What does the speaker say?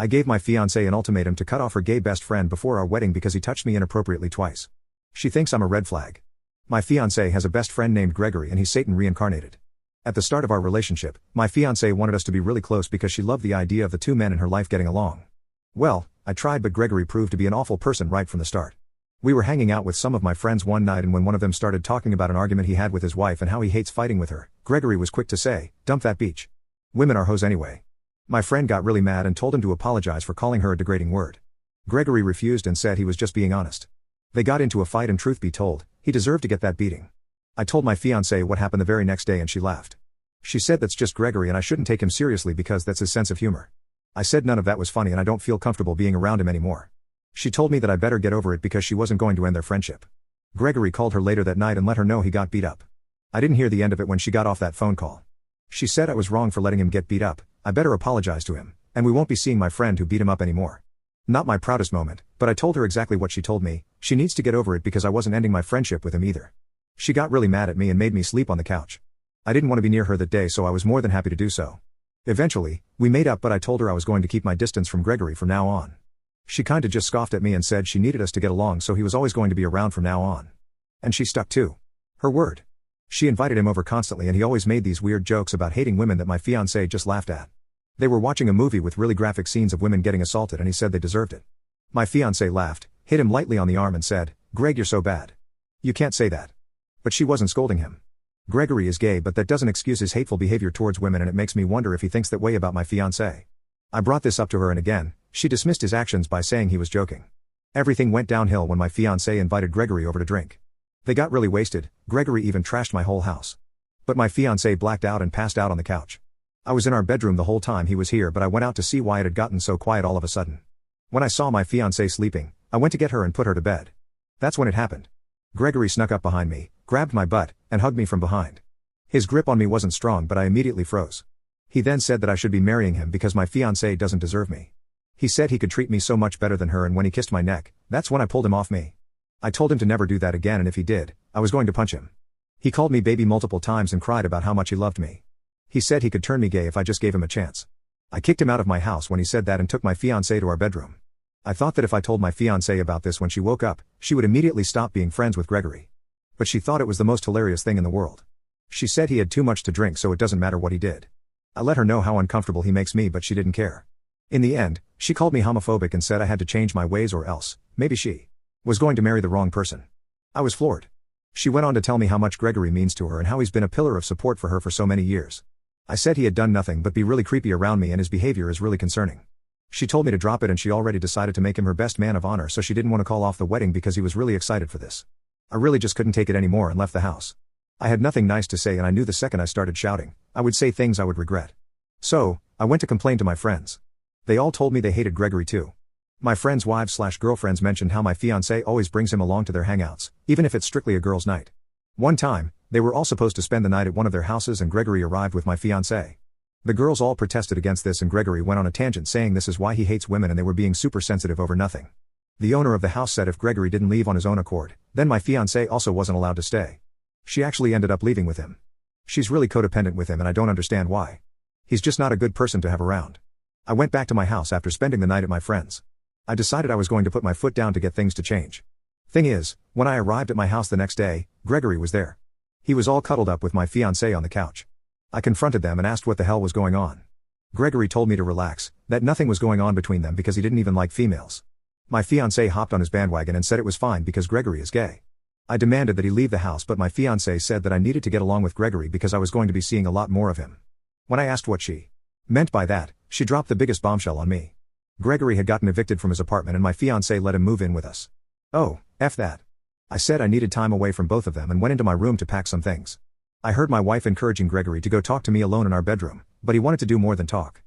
I gave my fiancée an ultimatum to cut off her gay best friend before our wedding because he touched me inappropriately twice. She thinks I'm a red flag. My fiancé has a best friend named Gregory and he's Satan reincarnated. At the start of our relationship, my fiancée wanted us to be really close because she loved the idea of the two men in her life getting along. Well, I tried, but Gregory proved to be an awful person right from the start. We were hanging out with some of my friends one night, and when one of them started talking about an argument he had with his wife and how he hates fighting with her, Gregory was quick to say, "Dump that bitch. Women are hoes anyway." My friend got really mad and told him to apologize for calling her a degrading word. Gregory refused and said he was just being honest. They got into a fight, and truth be told, he deserved to get that beating. I told my fiancée what happened the very next day and she laughed. She said that's just Gregory and I shouldn't take him seriously because that's his sense of humor. I said none of that was funny and I don't feel comfortable being around him anymore. She told me that I better get over it because she wasn't going to end their friendship. Gregory called her later that night and let her know he got beat up. I didn't hear the end of it when she got off that phone call. She said I was wrong for letting him get beat up, I better apologize to him, and we won't be seeing my friend who beat him up anymore. Not my proudest moment, but I told her exactly what she told me. She needs to get over it because I wasn't ending my friendship with him either. She got really mad at me and made me sleep on the couch. I didn't want to be near her that day, so I was more than happy to do so. Eventually, we made up, but I told her I was going to keep my distance from Gregory from now on. She kinda just scoffed at me and said she needed us to get along, so he was always going to be around from now on. And she stuck to her word. She invited him over constantly and he always made these weird jokes about hating women that my fiancé just laughed at. They were watching a movie with really graphic scenes of women getting assaulted and he said they deserved it. My fiancé laughed, hit him lightly on the arm and said, "Greg, you're so bad. You can't say that." But she wasn't scolding him. Gregory is gay, but that doesn't excuse his hateful behavior towards women, and it makes me wonder if he thinks that way about my fiancé. I brought this up to her and again, she dismissed his actions by saying he was joking. Everything went downhill when my fiancé invited Gregory over to drink. They got really wasted. Gregory even trashed my whole house. But my fiancé blacked out and passed out on the couch. I was in our bedroom the whole time he was here, but I went out to see why it had gotten so quiet all of a sudden. When I saw my fiancé sleeping, I went to get her and put her to bed. That's when it happened. Gregory snuck up behind me, grabbed my butt, and hugged me from behind. His grip on me wasn't strong, but I immediately froze. He then said that I should be marrying him because my fiancé doesn't deserve me. He said he could treat me so much better than her, and when he kissed my neck, that's when I pulled him off me. I told him to never do that again, and if he did, I was going to punch him. He called me baby multiple times and cried about how much he loved me. He said he could turn me gay if I just gave him a chance. I kicked him out of my house when he said that and took my fiancé to our bedroom. I thought that if I told my fiancé about this when she woke up, she would immediately stop being friends with Gregory. But she thought it was the most hilarious thing in the world. She said he had too much to drink, so it doesn't matter what he did. I let her know how uncomfortable he makes me, but she didn't care. In the end, she called me homophobic and said I had to change my ways or else, maybe she was going to marry the wrong person. I was floored. She went on to tell me how much Gregory means to her and how he's been a pillar of support for her for so many years. I said he had done nothing but be really creepy around me and his behavior is really concerning. She told me to drop it and she already decided to make him her best man of honor, so she didn't want to call off the wedding because he was really excited for this. I really just couldn't take it anymore and left the house. I had nothing nice to say and I knew the second I started shouting, I would say things I would regret. So, I went to complain to my friends. They all told me they hated Gregory too. My friends' wives/girlfriends mentioned how my fiancé always brings him along to their hangouts, even if it's strictly a girls' night. One time, they were all supposed to spend the night at one of their houses and Gregory arrived with my fiancé. The girls all protested against this and Gregory went on a tangent saying this is why he hates women and they were being super sensitive over nothing. The owner of the house said if Gregory didn't leave on his own accord, then my fiancé also wasn't allowed to stay. She actually ended up leaving with him. She's really codependent with him and I don't understand why. He's just not a good person to have around. I went back to my house after spending the night at my friend's. I decided I was going to put my foot down to get things to change. Thing is, when I arrived at my house the next day, Gregory was there. He was all cuddled up with my fiancé on the couch. I confronted them and asked what the hell was going on. Gregory told me to relax, that nothing was going on between them because he didn't even like females. My fiancé hopped on his bandwagon and said it was fine because Gregory is gay. I demanded that he leave the house, but my fiancé said that I needed to get along with Gregory because I was going to be seeing a lot more of him. When I asked what she meant by that, she dropped the biggest bombshell on me. Gregory had gotten evicted from his apartment and my fiancé let him move in with us. Oh, F that. I said I needed time away from both of them and went into my room to pack some things. I heard my wife encouraging Gregory to go talk to me alone in our bedroom, but he wanted to do more than talk.